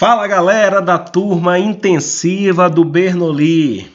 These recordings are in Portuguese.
Fala galera da turma intensiva do Bernoulli.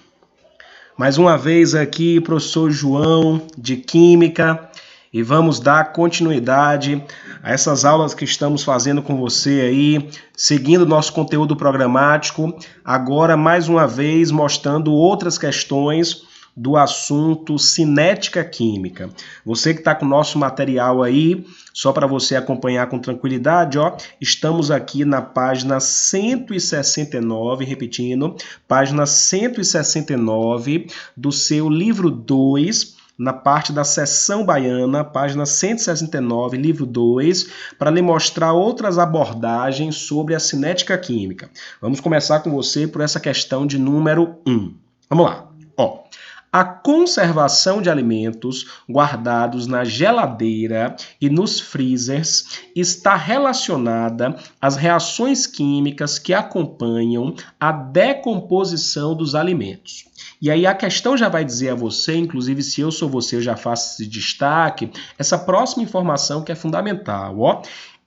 Mais uma vez aqui, professor João de Química, e vamos dar continuidade a essas aulas que estamos fazendo com você aí, seguindo nosso conteúdo programático, agora mais uma vez mostrando outras questões do assunto cinética química. Você que está com o nosso material aí, só para você acompanhar com tranquilidade, ó, estamos aqui na página 169, repetindo, página 169 do seu livro 2, na parte da seção baiana, página 169, livro 2, para lhe mostrar outras abordagens sobre a cinética química. Vamos começar com você por essa questão de número 1. Vamos lá, ó. A conservação de alimentos guardados na geladeira e nos freezers está relacionada às reações químicas que acompanham a decomposição dos alimentos. E aí a questão já vai dizer a você, inclusive se eu sou você, eu já faço esse destaque, essa próxima informação que é fundamental, ó.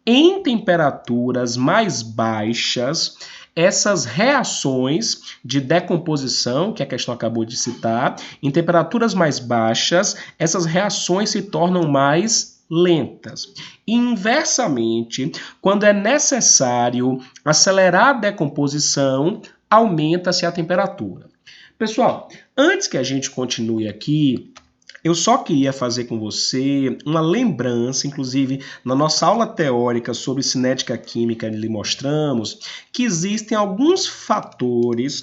Em temperaturas mais baixas, essas reações de decomposição, que a questão acabou de citar, em temperaturas mais baixas, essas reações se tornam mais lentas. E, inversamente, quando é necessário acelerar a decomposição, aumenta-se a temperatura. Pessoal, antes que a gente continue aqui, eu só queria fazer com você uma lembrança, inclusive na nossa aula teórica sobre cinética química lhe mostramos que existem alguns fatores,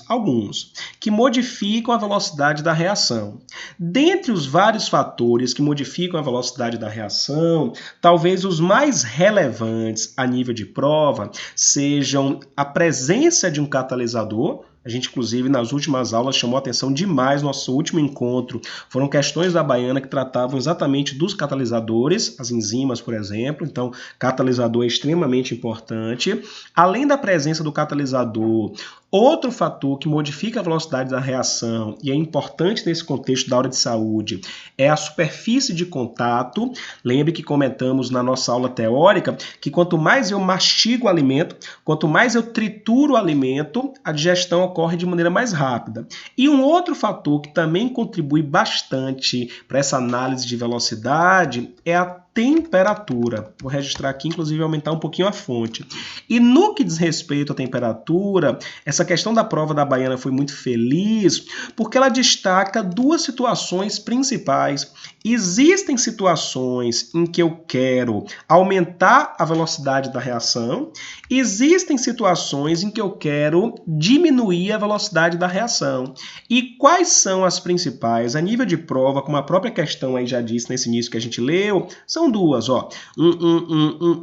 que modificam a velocidade da reação. Dentre os vários fatores que modificam a velocidade da reação, talvez os mais relevantes a nível de prova sejam a presença de um catalisador. A gente, inclusive, nas últimas aulas chamou a atenção demais no nosso último encontro. Foram questões da baiana que tratavam exatamente dos catalisadores, as enzimas, por exemplo. Então, catalisador é extremamente importante. Além da presença do catalisador, outro fator que modifica a velocidade da reação e é importante nesse contexto da aula de saúde é a superfície de contato. Lembre que comentamos na nossa aula teórica que quanto mais eu mastigo o alimento, quanto mais eu trituro o alimento, a digestão ocorre de maneira mais rápida. E um outro fator que também contribui bastante para essa análise de velocidade é a temperatura. Vou registrar aqui, inclusive, aumentar um pouquinho a fonte. E no que diz respeito à temperatura, essa questão da prova da baiana foi muito feliz, porque ela destaca duas situações principais. Existem situações em que eu quero aumentar a velocidade da reação, existem situações em que eu quero diminuir a velocidade da reação. E quais são as principais? A nível de prova, como a própria questão aí já disse nesse início que a gente leu, são duas, ó.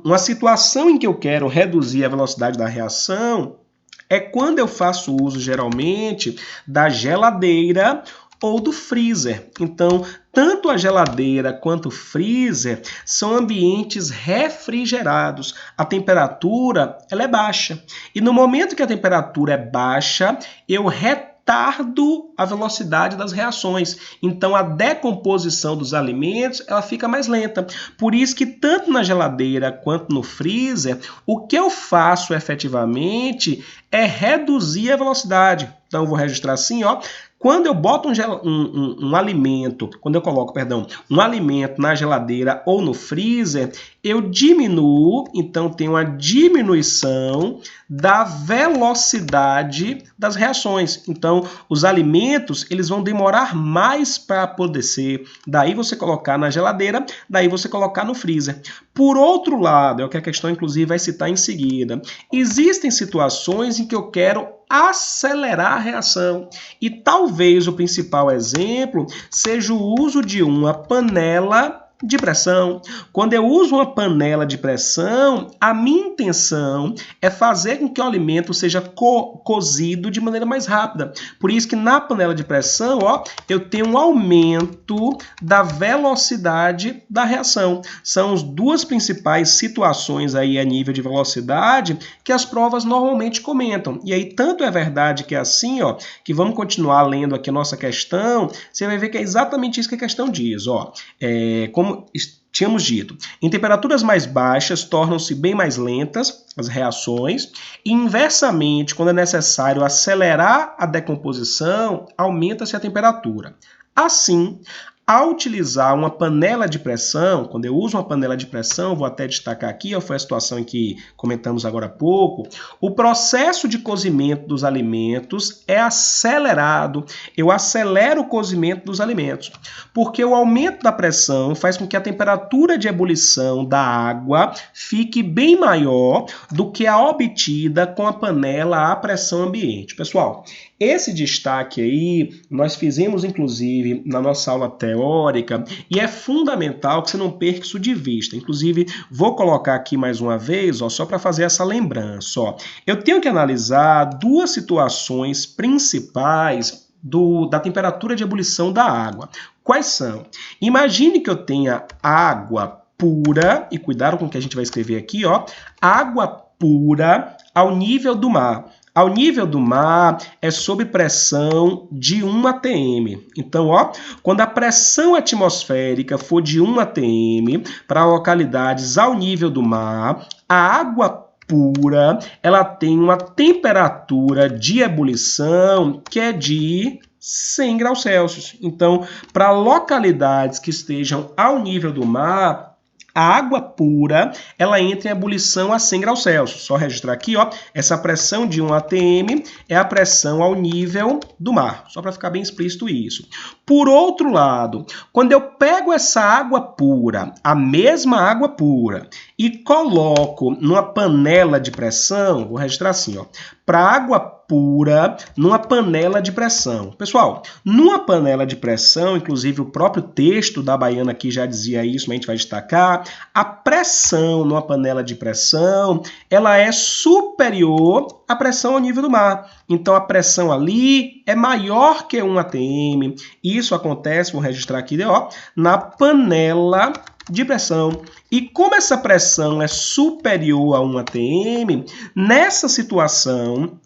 Uma situação em que eu quero reduzir a velocidade da reação é quando eu faço uso, geralmente, da geladeira ou do freezer. Então, tanto a geladeira quanto o freezer são ambientes refrigerados. A temperatura ela é baixa. E no momento que a temperatura é baixa, eu retardo a velocidade das reações. Então, a decomposição dos alimentos ela fica mais lenta. Por isso que tanto na geladeira quanto no freezer, o que eu faço efetivamente é reduzir a velocidade. Então, eu vou registrar assim, ó. Quando eu boto um alimento, quando eu coloco, um alimento na geladeira ou no freezer, eu diminuo, então tem uma diminuição da velocidade das reações. Então, os alimentos, eles vão demorar mais para apodrecer. Daí você colocar na geladeira, daí você colocar no freezer. Por outro lado, é o que a questão, inclusive, vai citar em seguida, existem situações em que eu quero acelerar a reação. E talvez o principal exemplo seja o uso de uma panela de pressão. Quando eu uso uma panela de pressão, a minha intenção é fazer com que o alimento seja cozido de maneira mais rápida. Por isso que na panela de pressão, ó, eu tenho um aumento da velocidade da reação. São as duas principais situações aí a nível de velocidade que as provas normalmente comentam. E aí tanto é verdade que é assim, ó, que vamos continuar lendo aqui a nossa questão, você vai ver que é exatamente isso que a questão diz, ó. Como como tínhamos dito, em temperaturas mais baixas tornam-se bem mais lentas as reações e, inversamente, quando é necessário acelerar a decomposição, aumenta-se a temperatura. Assim, ao utilizar uma panela de pressão, quando eu uso uma panela de pressão, vou até destacar aqui, foi a situação em que comentamos agora há pouco, o processo de cozimento dos alimentos é acelerado, eu acelero o cozimento dos alimentos, porque o aumento da pressão faz com que a temperatura de ebulição da água fique bem maior do que a obtida com a panela à pressão ambiente. Pessoal, esse destaque aí nós fizemos inclusive na nossa aula teórica e é fundamental que você não perca isso de vista. Inclusive, vou colocar aqui mais uma vez, ó, só para fazer essa lembrança. Ó. Eu tenho que analisar duas situações principais da temperatura de ebulição da água. Quais são? Imagine que eu tenha água pura, e cuidado com o que a gente vai escrever aqui, ó, água pura ao nível do mar. Ao nível do mar é sob pressão de 1 atm. Então, ó, quando a pressão atmosférica for de 1 atm para localidades ao nível do mar, a água pura ela tem uma temperatura de ebulição que é de 100 graus Celsius. Então, para localidades que estejam ao nível do mar, a água pura, ela entra em ebulição a 100 graus Celsius. Só registrar aqui, ó, essa pressão de 1 atm é a pressão ao nível do mar. Só para ficar bem explícito isso. Por outro lado, quando eu pego essa água pura, a mesma água pura, e coloco numa panela de pressão, vou registrar assim, ó, para água pura numa panela de pressão. Pessoal, numa panela de pressão, inclusive o próprio texto da Baiana aqui já dizia isso, mas a gente vai destacar, a pressão numa panela de pressão, ela é superior à pressão ao nível do mar. Então, a pressão ali é maior que 1 atm. Isso acontece, vou registrar aqui, ó, na panela de pressão. E como essa pressão é superior a 1 atm, nessa situação,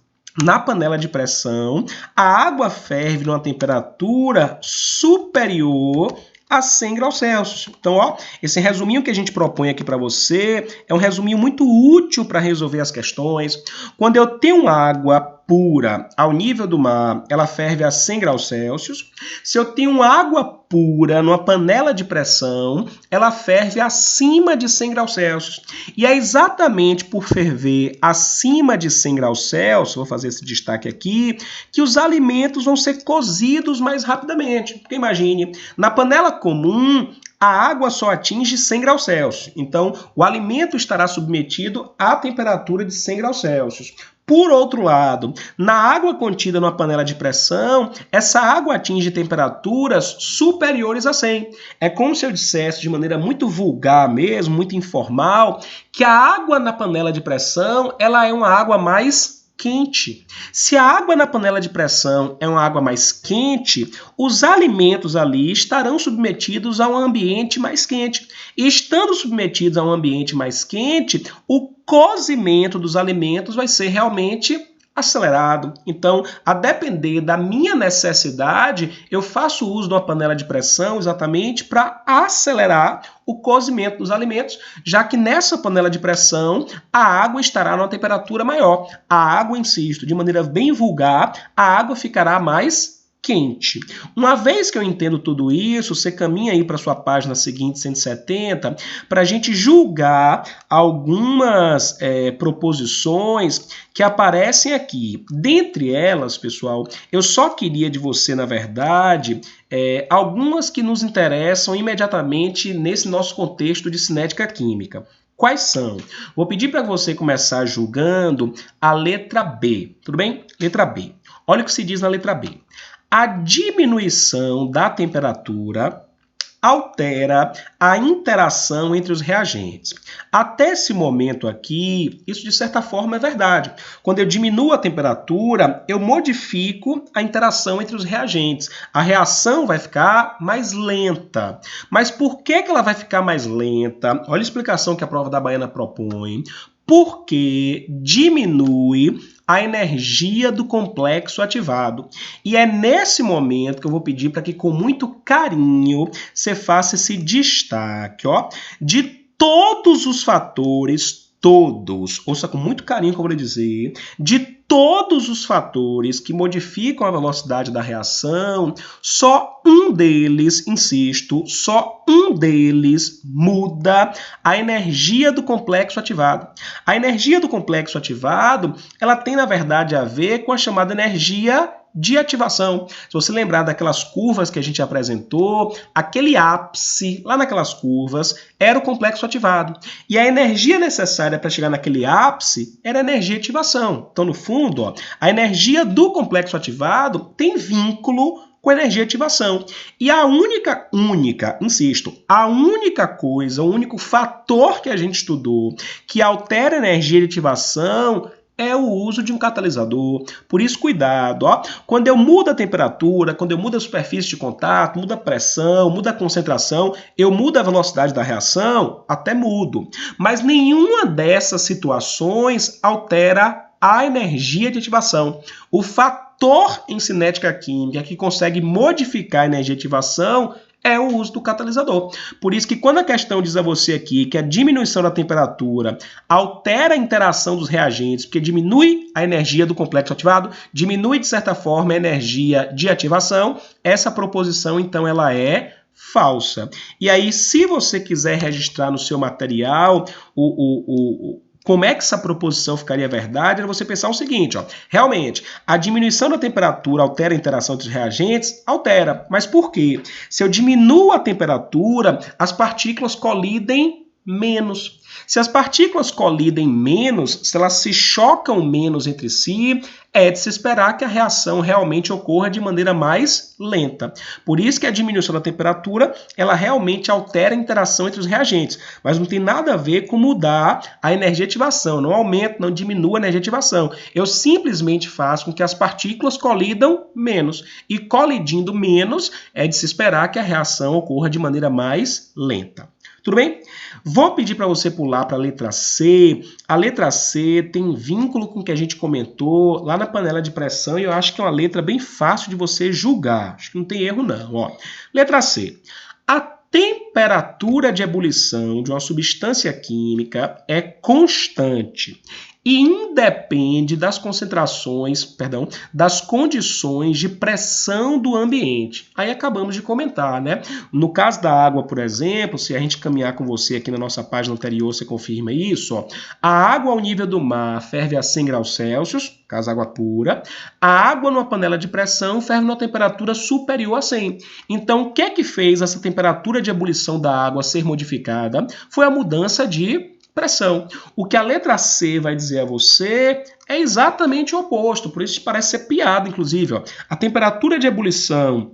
na panela de pressão, a água ferve numa temperatura superior a 100 graus Celsius. Então, ó, esse resuminho que a gente propõe aqui para você é um resuminho muito útil para resolver as questões. Quando eu tenho água pura ao nível do mar, ela ferve a 100 graus Celsius. Se eu tenho água pura numa panela de pressão, ela ferve acima de 100 graus Celsius. E é exatamente por ferver acima de 100 graus Celsius, vou fazer esse destaque aqui, que os alimentos vão ser cozidos mais rapidamente. Porque imagine, na panela comum, a água só atinge 100 graus Celsius. Então, o alimento estará submetido à temperatura de 100 graus Celsius. Por outro lado, na água contida numa panela de pressão, essa água atinge temperaturas superiores a 100. É como se eu dissesse de maneira muito vulgar mesmo, muito informal, que a água na panela de pressão ela é uma água mais quente. Se a água na panela de pressão é uma água mais quente, os alimentos ali estarão submetidos a um ambiente mais quente. E estando submetidos a um ambiente mais quente, o cozimento dos alimentos vai ser realmente acelerado. Então, a depender da minha necessidade, eu faço uso de uma panela de pressão exatamente para acelerar o cozimento dos alimentos, já que nessa panela de pressão a água estará numa temperatura maior. A água, insisto, de maneira bem vulgar, a água ficará mais quente. Uma vez que eu entendo tudo isso, você caminha aí para a sua página seguinte, 170, para a gente julgar algumas proposições que aparecem aqui. Dentre elas, pessoal, eu só queria de você, na verdade, algumas que nos interessam imediatamente nesse nosso contexto de cinética química. Quais são? Vou pedir para você começar julgando a letra B, tudo bem? Letra B. Olha o que se diz na letra B. A diminuição da temperatura altera a interação entre os reagentes. Até esse momento aqui, isso de certa forma é verdade. Quando eu diminuo a temperatura, eu modifico a interação entre os reagentes. A reação vai ficar mais lenta. Mas por que ela vai ficar mais lenta? Olha a explicação que a prova da Baiana propõe. Porque diminui a energia do complexo ativado. E é nesse momento que eu vou pedir para que, com muito carinho, você faça esse destaque, ó, de todos os fatores, todos, ouça com muito carinho que eu vou dizer, de todos os fatores que modificam a velocidade da reação, só um deles, insisto, só um deles muda a energia do complexo ativado. A energia do complexo ativado, ela tem, na verdade, a ver com a chamada energia de ativação. Se você lembrar daquelas curvas que a gente apresentou, aquele ápice lá naquelas curvas era o complexo ativado. E a energia necessária para chegar naquele ápice era a energia de ativação. Então, no fundo, ó, a energia do complexo ativado tem vínculo com a energia de ativação. E a única, insisto, a única coisa, o único fator que a gente estudou que altera a energia de ativação é o uso de um catalisador. Por isso, cuidado, ó. Quando eu mudo a temperatura, quando eu mudo a superfície de contato, mudo a pressão, mudo a concentração, eu mudo a velocidade da reação, até mudo. Mas nenhuma dessas situações altera a energia de ativação. O fator em cinética química que consegue modificar a energia de ativação é o uso do catalisador. Por isso que quando a questão diz a você aqui que a diminuição da temperatura altera a interação dos reagentes, porque diminui a energia do complexo ativado, diminui, de certa forma, a energia de ativação, essa proposição, então, ela é falsa. E aí, se você quiser registrar no seu material como é que essa proposição ficaria verdade? É você pensar o seguinte, ó, realmente, a diminuição da temperatura altera a interação entre os reagentes? Altera. Mas por quê? Se eu diminuo a temperatura, as partículas colidem menos. Se as partículas colidem menos, se elas se chocam menos entre si, é de se esperar que a reação realmente ocorra de maneira mais lenta. Por isso que a diminuição da temperatura, ela realmente altera a interação entre os reagentes, mas não tem nada a ver com mudar a energia de ativação, não aumenta, não diminui a energia de ativação. Eu simplesmente faço com que as partículas colidam menos, e colidindo menos, é de se esperar que a reação ocorra de maneira mais lenta. Tudo bem? Vou pedir para você pular para a letra C. A letra C tem vínculo com o que a gente comentou lá na panela de pressão e eu acho que é uma letra bem fácil de você julgar. Acho que não tem erro não. Ó. Letra C. A temperatura de ebulição de uma substância química é constante e independe das das condições de pressão do ambiente. Aí acabamos de comentar, né? No caso da água, por exemplo, se a gente caminhar com você aqui na nossa página anterior, você confirma isso, ó. A água ao nível do mar ferve a 100 graus Celsius, caso água pura. A água numa panela de pressão ferve numa temperatura superior a 100. Então, o que é que fez essa temperatura de ebulição da água ser modificada? Foi a mudança de pressão. O que a letra C vai dizer a você é exatamente o oposto, por isso parece ser piada, inclusive. Ó. A temperatura de ebulição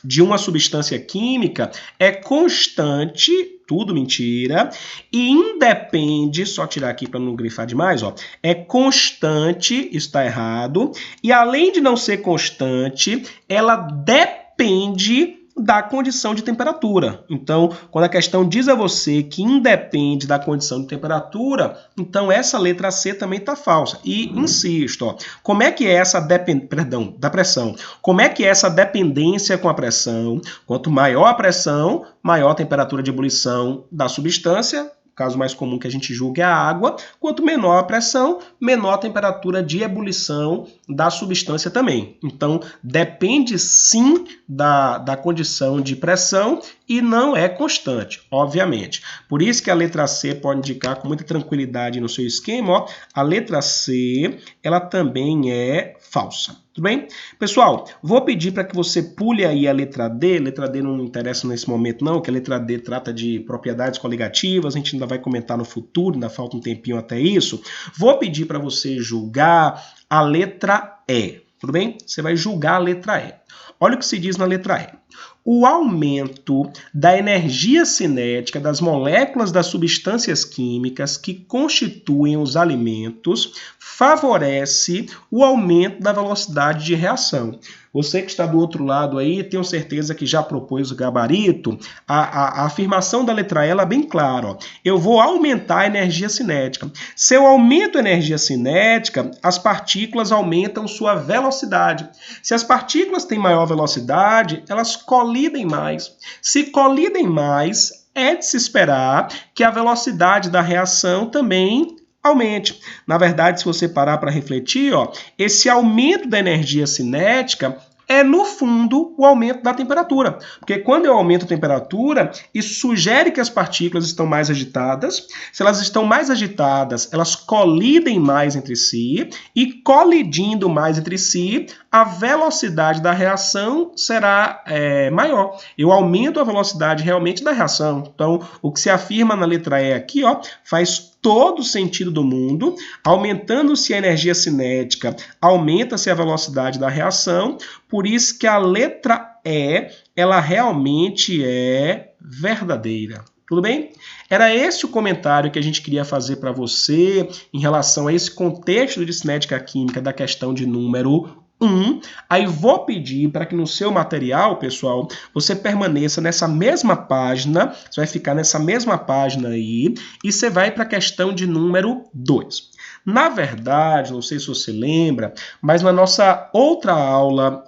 de uma substância química é constante, tudo mentira, e independe, só tirar aqui para não grifar demais, ó, é constante, isso está errado, e além de não ser constante, ela depende da condição de temperatura. Então, quando a questão diz a você que independe da condição de temperatura, então essa letra C também está falsa. E insisto, ó, como é que é essa da pressão? Como é que é essa dependência com a pressão? Quanto maior a pressão, maior a temperatura de ebulição da substância. O caso mais comum que a gente julga é a água. Quanto menor a pressão, menor a temperatura de ebulição da substância também. Então, depende sim da condição de pressão e não é constante, obviamente. Por isso que a letra C pode indicar com muita tranquilidade no seu esquema, ó, a letra C, ela também é falsa. Tudo bem? Pessoal, vou pedir para que você pule aí a letra D. Letra D não interessa nesse momento não, que a letra D trata de propriedades coligativas, a gente ainda vai comentar no futuro, ainda falta um tempinho até isso. Vou pedir para você julgar a letra E. Tudo bem? Você vai julgar a letra E. Olha o que se diz na letra E. O aumento da energia cinética das moléculas das substâncias químicas que constituem os alimentos favorece o aumento da velocidade de reação. Você que está do outro lado aí, tenho certeza que já propôs o gabarito. A afirmação da letra E é bem clara. Ó. Eu vou aumentar a energia cinética. Se eu aumento a energia cinética, as partículas aumentam sua velocidade. Se as partículas têm maior velocidade, elas colidem mais. Se colidem mais, é de se esperar que a velocidade da reação também aumente. Na verdade, se você parar para refletir, ó, esse aumento da energia cinética é, no fundo, o aumento da temperatura. Porque quando eu aumento a temperatura, isso sugere que as partículas estão mais agitadas. Se elas estão mais agitadas, elas colidem mais entre si. E colidindo mais entre si, a velocidade da reação será maior. Eu aumento a velocidade realmente da reação. Então, o que se afirma na letra E aqui, ó, faz todo o sentido do mundo. Aumentando-se a energia cinética, aumenta-se a velocidade da reação. Por isso que a letra E, ela realmente é verdadeira. Tudo bem? Era esse o comentário que a gente queria fazer para você em relação a esse contexto de cinética química da questão de número 1. Aí vou pedir para que no seu material, pessoal, você permaneça nessa mesma página, você vai ficar nessa mesma página aí, e você vai para a questão de número 2. Na verdade, não sei se você lembra, mas na nossa outra aula,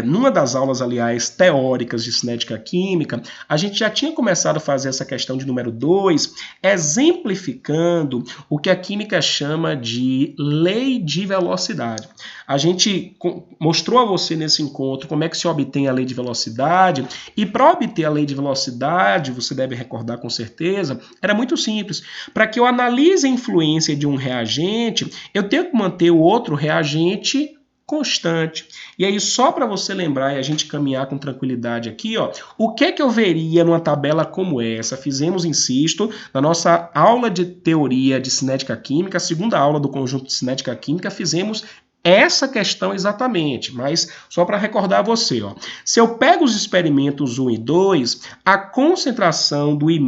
numa das aulas, aliás, teóricas de cinética química, a gente já tinha começado a fazer essa questão de número 2, exemplificando o que a química chama de lei de velocidade. A gente mostrou a você nesse encontro como é que se obtém a lei de velocidade, e para obter a lei de velocidade, você deve recordar com certeza, era muito simples. Para que eu analise a influência de um reagente, eu tenho que manter o outro reagente constante. E aí, só para você lembrar e a gente caminhar com tranquilidade aqui, ó, o que eu veria numa tabela como essa? Fizemos, insisto, na nossa aula de teoria de cinética química, a segunda aula do conjunto de cinética química, fizemos essa questão exatamente, mas só para recordar você, ó. Se eu pego os experimentos 1 e 2, a concentração do I-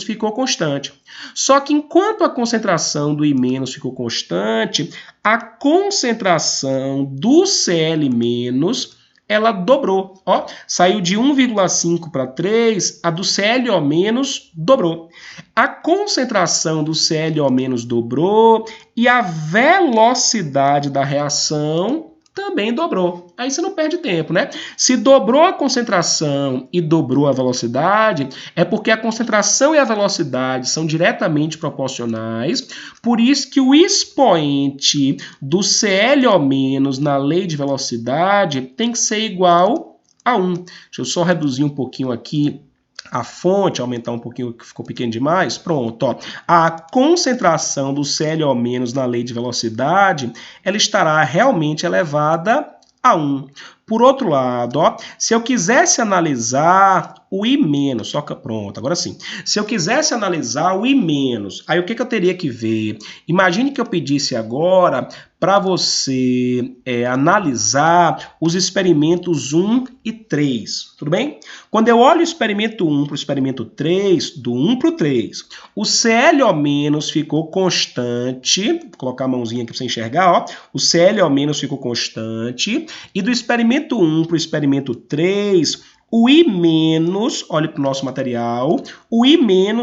ficou constante. Só que enquanto a concentração do I- ficou constante, a concentração do Cl- ela dobrou. Ó, saiu de 1,5 para 3, a do ClO- dobrou. A concentração do ClO- dobrou e a velocidade da reação também dobrou. Aí você não perde tempo, né? Se dobrou a concentração e dobrou a velocidade, é porque a concentração e a velocidade são diretamente proporcionais, por isso que o expoente do ClO- na lei de velocidade tem que ser igual a 1. Deixa eu só reduzir um pouquinho aqui a fonte, aumentar um pouquinho, que ficou pequeno demais. Pronto, ó. A concentração do ClO- na lei de velocidade, ela estará realmente elevada a 1. Por outro lado, ó, se eu quisesse analisar o I-, só que pronto, agora sim. Se eu quisesse analisar o I-, aí o que eu teria que ver? Imagine que eu pedisse agora para você analisar os experimentos 1 e 3, tudo bem? Quando eu olho o experimento 1 para o experimento 3, do 1 para o 3, o ClO- ficou constante, vou colocar a mãozinha aqui para você enxergar, ó, o ClO- ficou constante, e do experimento 1 para o experimento 3, o I-, olhe para o nosso material, o I-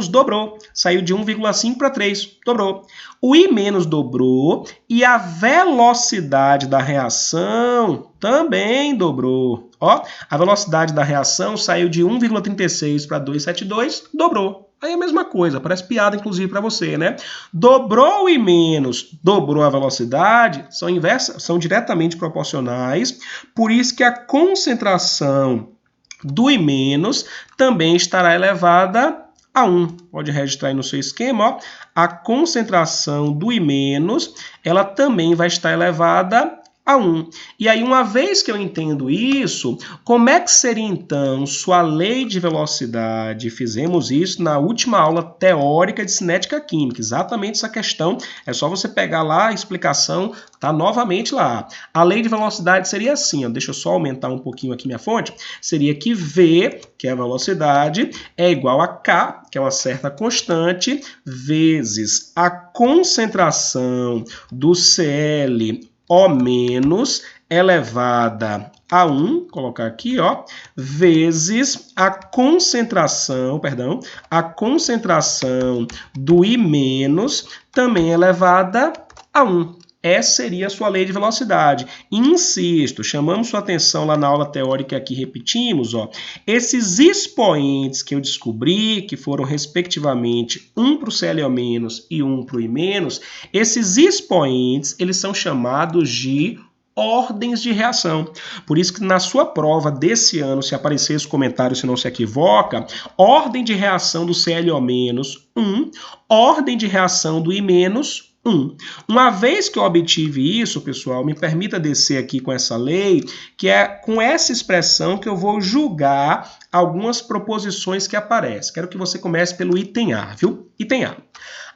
dobrou, saiu de 1,5 para 3, dobrou. O I- dobrou e a velocidade da reação também dobrou. Ó, a velocidade da reação saiu de 1,36 para 2,72, dobrou. Aí é a mesma coisa, parece piada inclusive para você, né? Dobrou o I-, dobrou a velocidade, são diretamente proporcionais, por isso que a concentração do I- também estará elevada a 1. Pode registrar aí no seu esquema, ó. A concentração do I- ela também vai estar elevada a 1. E aí, uma vez que eu entendo isso, como é que seria então sua lei de velocidade? Fizemos isso na última aula teórica de cinética química, exatamente essa questão. É só você pegar lá a explicação, tá novamente lá. A lei de velocidade seria assim, ó, deixa eu só aumentar um pouquinho aqui minha fonte, seria que V, que é a velocidade, é igual a K, que é uma certa constante, vezes a concentração do Cl O- elevada A1, colocar aqui, ó, vezes a concentração do I- também elevada a 1. Essa seria a sua lei de velocidade. Insisto, chamamos sua atenção lá na aula teórica aqui, repetimos, ó, esses expoentes que eu descobri, que foram respectivamente 1 para o CL- e 1 para o I-, esses expoentes, eles são chamados de ordens de reação. Por isso que na sua prova desse ano, se aparecer esse comentário, se não se equivoca, ordem de reação do CL- 1, ordem de reação do I- 1. Uma vez que eu obtive isso, pessoal, me permita descer aqui com essa lei, que é com essa expressão que eu vou julgar algumas proposições que aparecem. Quero que você comece pelo item A, viu? Item A.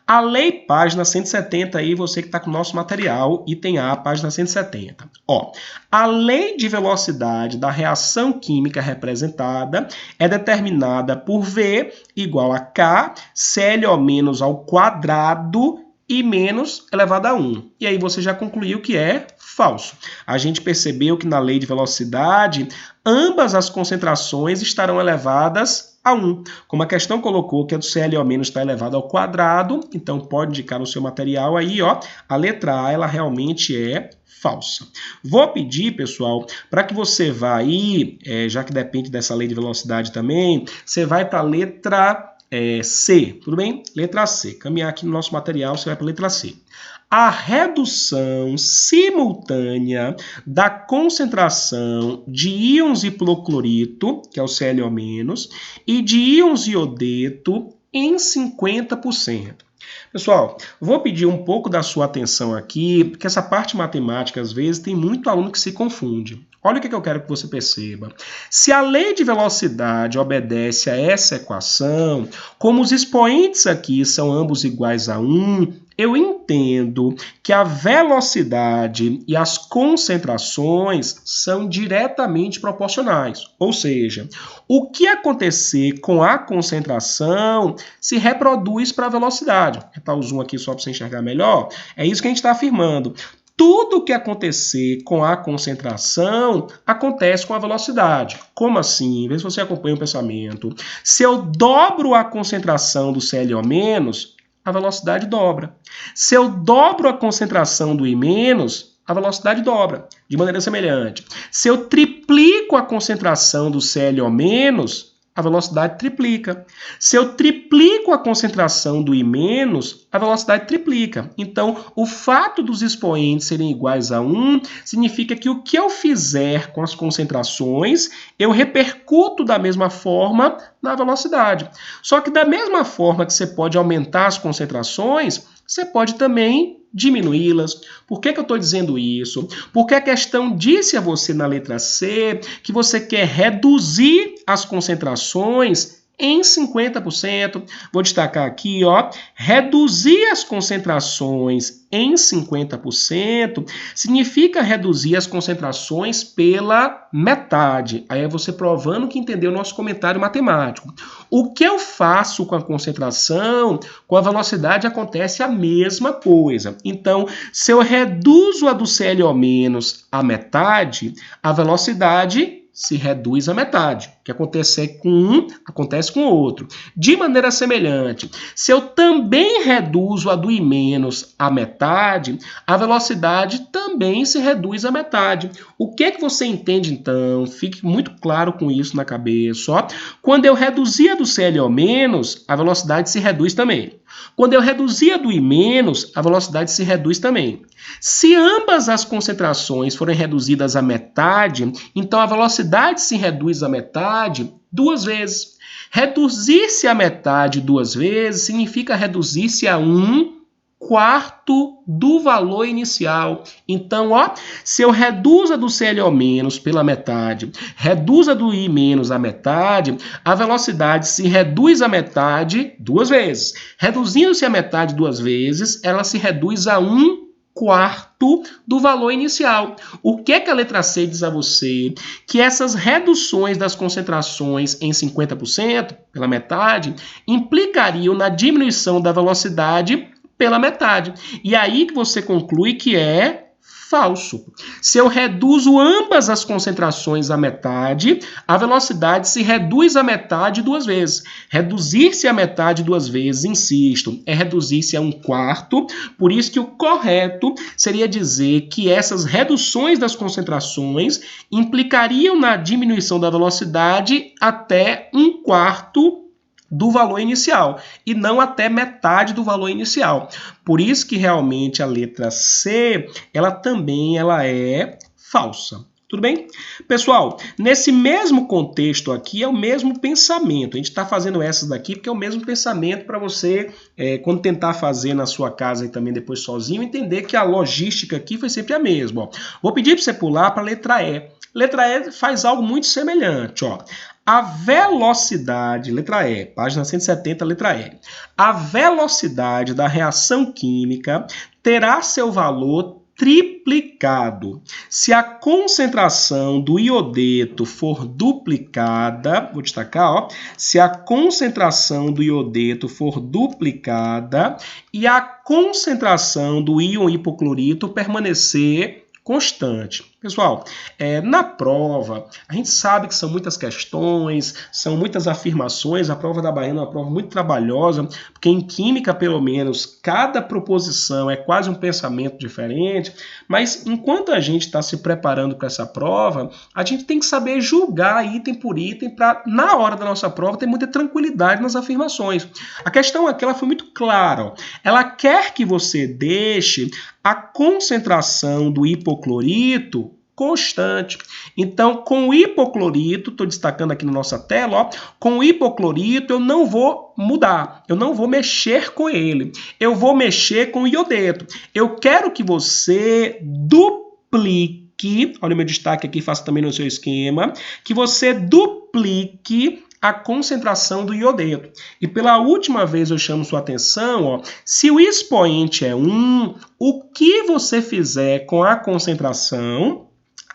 A lei, página 170, aí você que está com o nosso material, item A, página 170. Ó, a lei de velocidade da reação química representada é determinada por V igual a K, ClO- ao quadrado, e menos elevado a 1. E aí você já concluiu que é falso. A gente percebeu que na lei de velocidade, ambas as concentrações estarão elevadas a 1. Como a questão colocou que a do ClO- está elevada ao quadrado, então pode indicar no seu material aí, ó, a letra A, ela realmente é falsa. Vou pedir, pessoal, para que você vá aí, já que depende dessa lei de velocidade também, você vai para a letra C, tudo bem? Letra C. Caminhar aqui no nosso material, você vai para a letra C. A redução simultânea da concentração de íons hipoclorito, que é o ClO-, e de íons iodeto em 50%. Pessoal, vou pedir um pouco da sua atenção aqui, porque essa parte matemática, às vezes, tem muito aluno que se confunde. Olha o que eu quero que você perceba. Se a lei de velocidade obedece a essa equação, como os expoentes aqui são ambos iguais a 1, eu entendo que a velocidade e as concentrações são diretamente proporcionais. Ou seja, o que acontecer com a concentração se reproduz para a velocidade. Vou apertar o zoom aqui só para você enxergar melhor. É isso que a gente está afirmando. Tudo que acontecer com a concentração acontece com a velocidade. Como assim? Vê se você acompanha o pensamento. Se eu dobro a concentração do ClO-, a velocidade dobra. Se eu dobro a concentração do I-, a velocidade dobra, de maneira semelhante. Se eu triplico a concentração do ClO-, a velocidade triplica. Se eu triplico a concentração do I-, a velocidade triplica. Então, o fato dos expoentes serem iguais a 1 significa que o que eu fizer com as concentrações, eu repercuto da mesma forma na velocidade. Só que da mesma forma que você pode aumentar as concentrações, você pode também diminuí-las. Por que eu estou dizendo isso? Porque a questão disse a você na letra C que você quer reduzir as concentrações em 50%. Vou destacar aqui, ó, reduzir as concentrações em 50% significa reduzir as concentrações pela metade. Aí é você provando que entendeu o nosso comentário matemático. O que eu faço com a concentração, com a velocidade acontece a mesma coisa. Então, se eu reduzo a do ClO- à metade, a velocidade se reduz à metade. O que acontece com um, acontece com o outro. De maneira semelhante, se eu também reduzo a do I- à metade, a velocidade também se reduz à metade. O que é que você entende, então? Fique muito claro com isso na cabeça. Ó. Quando eu reduzir a do ClO-, a velocidade se reduz também. Quando eu reduzir a do I-, a velocidade se reduz também. Se ambas as concentrações forem reduzidas à metade, então a velocidade se reduz à metade 2 vezes. Reduzir-se à metade 2 vezes significa reduzir-se a 1/4 do valor inicial. Então, ó, se eu reduzo a do ClO- pela metade, reduzo a do I- à metade, a velocidade se reduz à metade 2 vezes. Reduzindo-se a metade 2 vezes, ela se reduz a 1/4 do valor inicial. O que é que a letra C diz a você? Que essas reduções das concentrações em 50%, pela metade, implicariam na diminuição da velocidade pela metade. E aí que você conclui que é falso. Se eu reduzo ambas as concentrações à metade, a velocidade se reduz à metade duas vezes. Reduzir-se à metade duas vezes, insisto, é reduzir-se a 1/4, por isso que o correto seria dizer que essas reduções das concentrações implicariam na diminuição da velocidade até 1/4 do valor inicial, e não até metade do valor inicial. Por isso que realmente a letra C, ela é falsa. Tudo bem? Pessoal, nesse mesmo contexto aqui é o mesmo pensamento. A gente está fazendo essas daqui porque é o mesmo pensamento para você, quando tentar fazer na sua casa e também depois sozinho, entender que a logística aqui foi sempre a mesma. Ó. Vou pedir para você pular para a letra E. Letra E faz algo muito semelhante, ó. A velocidade, letra E, página 170, letra E. A velocidade da reação química terá seu valor triplicado se a concentração do iodeto for duplicada, vou destacar, ó, se a concentração do iodeto for duplicada e a concentração do íon hipoclorito permanecer constante. Pessoal, na prova, a gente sabe que são muitas questões, são muitas afirmações, a prova da Baiana é uma prova muito trabalhosa, porque em química, pelo menos, cada proposição é quase um pensamento diferente, mas enquanto a gente está se preparando para essa prova, a gente tem que saber julgar item por item para, na hora da nossa prova, ter muita tranquilidade nas afirmações. A questão aqui ela foi muito clara. Ó. Ela quer que você deixe a concentração do hipoclorito constante. Então, com o hipoclorito, estou destacando aqui na nossa tela, ó, com o hipoclorito eu não vou mudar, eu não vou mexer com ele, eu vou mexer com o iodeto. Eu quero que você duplique, olha o meu destaque aqui, faça também no seu esquema, que você duplique a concentração do iodeto. E pela última vez eu chamo sua atenção, ó, se o expoente é 1, o que você fizer com a concentração,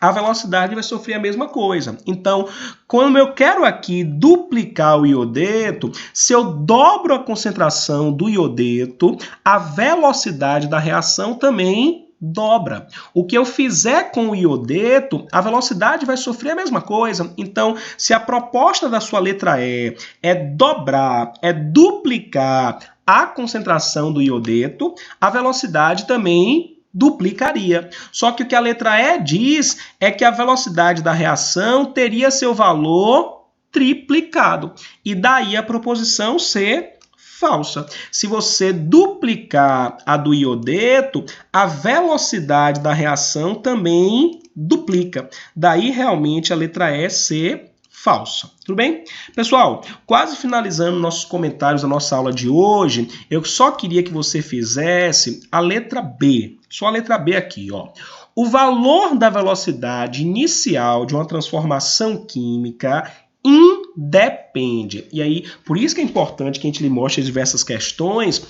a velocidade vai sofrer a mesma coisa. Então, quando eu quero aqui duplicar o iodeto, se eu dobro a concentração do iodeto, a velocidade da reação também dobra. O que eu fizer com o iodeto, a velocidade vai sofrer a mesma coisa. Então, se a proposta da sua letra E é dobrar, é duplicar a concentração do iodeto, a velocidade também duplicaria. Só que o que a letra E diz é que a velocidade da reação teria seu valor triplicado. E daí a proposição ser falsa. Se você duplicar a do iodeto, a velocidade da reação também duplica. Daí realmente a letra E ser falsa. Tudo bem? Pessoal, quase finalizando nossos comentários da nossa aula de hoje, eu só queria que você fizesse a letra B. Só a letra B aqui, ó. O valor da velocidade inicial de uma transformação química independe. E aí, por isso que é importante que a gente lhe mostre diversas questões.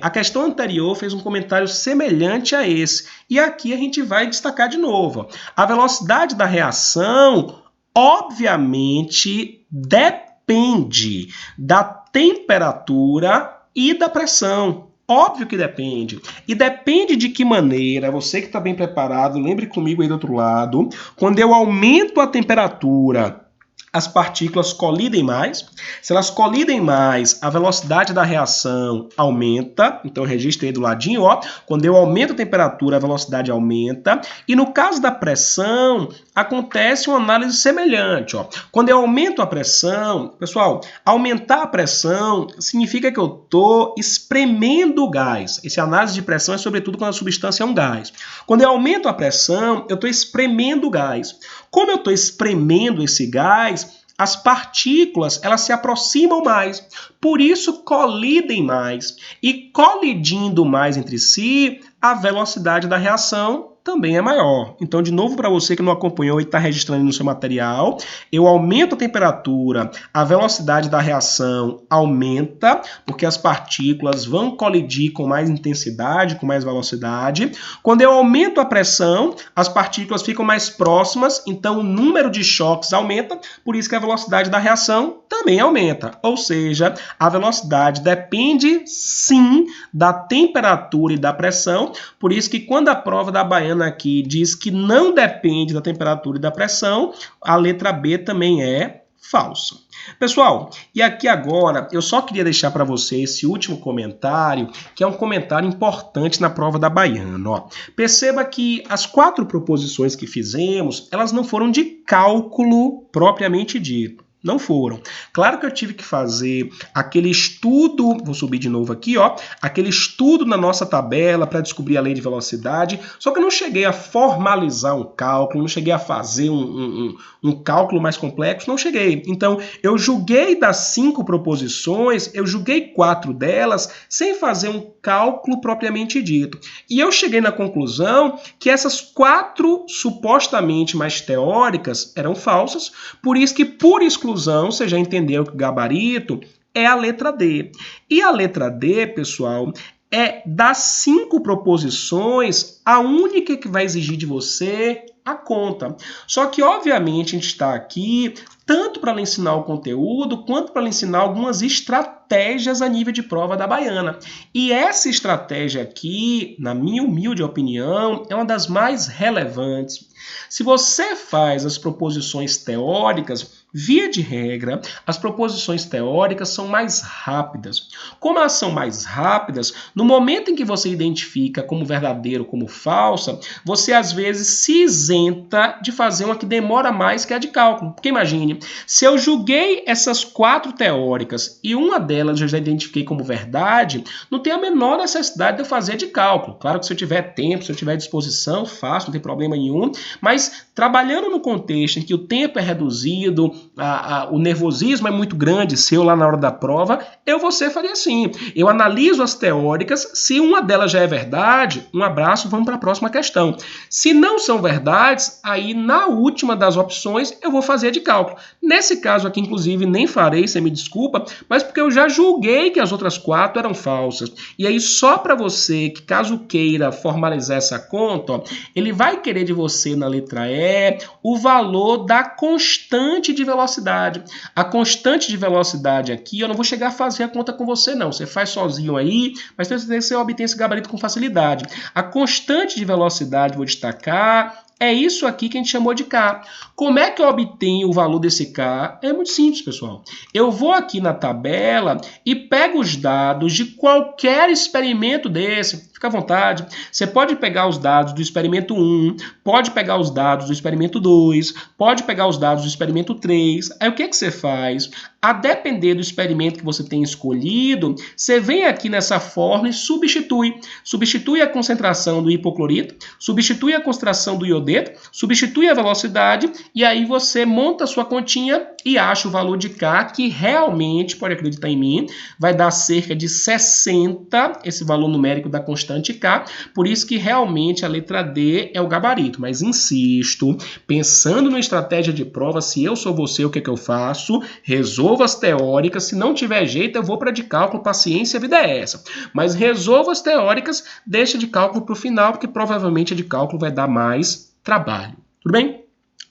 A questão anterior fez um comentário semelhante a esse. E aqui a gente vai destacar de novo. A velocidade da reação, obviamente, depende da temperatura e da pressão. Óbvio que depende. E depende de que maneira, você que está bem preparado, lembre comigo aí do outro lado, quando eu aumento a temperatura, as partículas colidem mais. Se elas colidem mais, a velocidade da reação aumenta. Então, registre aí do ladinho, ó. Quando eu aumento a temperatura, a velocidade aumenta. E no caso da pressão, acontece uma análise semelhante, ó. Quando eu aumento a pressão, pessoal, aumentar a pressão significa que eu estou espremendo o gás. Essa análise de pressão é sobretudo quando a substância é um gás. Quando eu aumento a pressão, eu estou espremendo o gás. Como eu estou espremendo esse gás, as partículas elas se aproximam mais, por isso colidem mais. E colidindo mais entre si, a velocidade da reação também é maior. Então, de novo, para você que não acompanhou e está registrando no seu material, eu aumento a temperatura, a velocidade da reação aumenta, porque as partículas vão colidir com mais intensidade, com mais velocidade. Quando eu aumento a pressão, as partículas ficam mais próximas, então o número de choques aumenta, por isso que a velocidade da reação também aumenta. Ou seja, a velocidade depende, sim, da temperatura e da pressão, por isso que quando a prova da baiana aqui diz que não depende da temperatura e da pressão, a letra B também é falsa. Pessoal, e aqui agora eu só queria deixar para você esse último comentário, que é um comentário importante na prova da baiana. Ó. Perceba que as 4 proposições que fizemos, elas não foram de cálculo propriamente dito. Não foram. Claro que eu tive que fazer aquele estudo, vou subir de novo aqui, ó, aquele estudo na nossa tabela para descobrir a lei de velocidade, só que eu não cheguei a formalizar um cálculo, não cheguei a fazer um cálculo mais complexo, não cheguei. Então, eu julguei das 5 proposições, eu julguei 4 delas sem fazer um cálculo propriamente dito. E eu cheguei na conclusão que essas 4 supostamente mais teóricas eram falsas, por isso que, por exclusão, você já entendeu que o gabarito é a letra D. E a letra D, pessoal, é das 5 proposições a única que vai exigir de você a conta. Só que, obviamente, a gente está aqui tanto para lhe ensinar o conteúdo, quanto para lhe ensinar algumas estratégias a nível de prova da baiana. E essa estratégia aqui, na minha humilde opinião, é uma das mais relevantes. Se você faz as proposições teóricas, via de regra, as proposições teóricas são mais rápidas. Como elas são mais rápidas, no momento em que você identifica como verdadeiro, como falsa, você às vezes se isenta de fazer uma que demora mais, que é a de cálculo. Porque imagine, se eu julguei essas 4 teóricas e uma delas eu já identifiquei como verdade, não tem a menor necessidade de eu fazer a de cálculo. Claro que se eu tiver tempo, se eu tiver disposição, faço, não tem problema nenhum, mas trabalhando no contexto em que o tempo é reduzido, o nervosismo é muito grande, seu lá na hora da prova, você faria assim. Eu analiso as teóricas, se uma delas já é verdade, um abraço, vamos para a próxima questão. Se não são verdades, aí na última das opções eu vou fazer de cálculo. Nesse caso aqui, inclusive, nem farei, você me desculpa, mas porque eu já julguei que as outras 4 eram falsas. E aí, só para você que, caso queira formalizar essa conta, ó, ele vai querer de você na letra E o valor da constante de velocidade. A constante de velocidade aqui, eu não vou chegar a fazer a conta com você, não. Você faz sozinho aí, mas tenho certeza que você obtém esse gabarito com facilidade. A constante de velocidade, vou destacar, é isso aqui que a gente chamou de K. Como é que eu obtenho o valor desse K? É muito simples, pessoal. Eu vou aqui na tabela e pego os dados de qualquer experimento desse. Fica à vontade. Você pode pegar os dados do experimento 1, pode pegar os dados do experimento 2, pode pegar os dados do experimento 3. Aí o que você faz? A depender do experimento que você tem escolhido, você vem aqui nessa fórmula e substitui. Substitui a concentração do hipoclorito, substitui a concentração do iodeto, substitui a velocidade e aí você monta a sua continha e acha o valor de K, que realmente, pode acreditar em mim, vai dar cerca de 60, esse valor numérico da constante K, por isso que realmente a letra D é o gabarito. Mas insisto, pensando numa estratégia de prova, se eu sou você, o que eu faço? Resolvo as teóricas, se não tiver jeito eu vou para de cálculo, paciência, a vida é essa. Mas resolvo as teóricas, deixa de cálculo para o final, porque provavelmente a de cálculo vai dar mais trabalho. Tudo bem?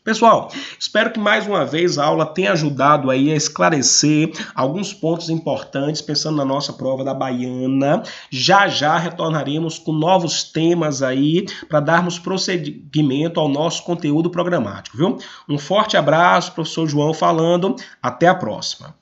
Pessoal, espero que mais uma vez a aula tenha ajudado aí a esclarecer alguns pontos importantes, pensando na nossa prova da baiana. Já já retornaremos com novos temas aí para darmos prosseguimento ao nosso conteúdo programático, viu? Um forte abraço, professor João falando, até a próxima.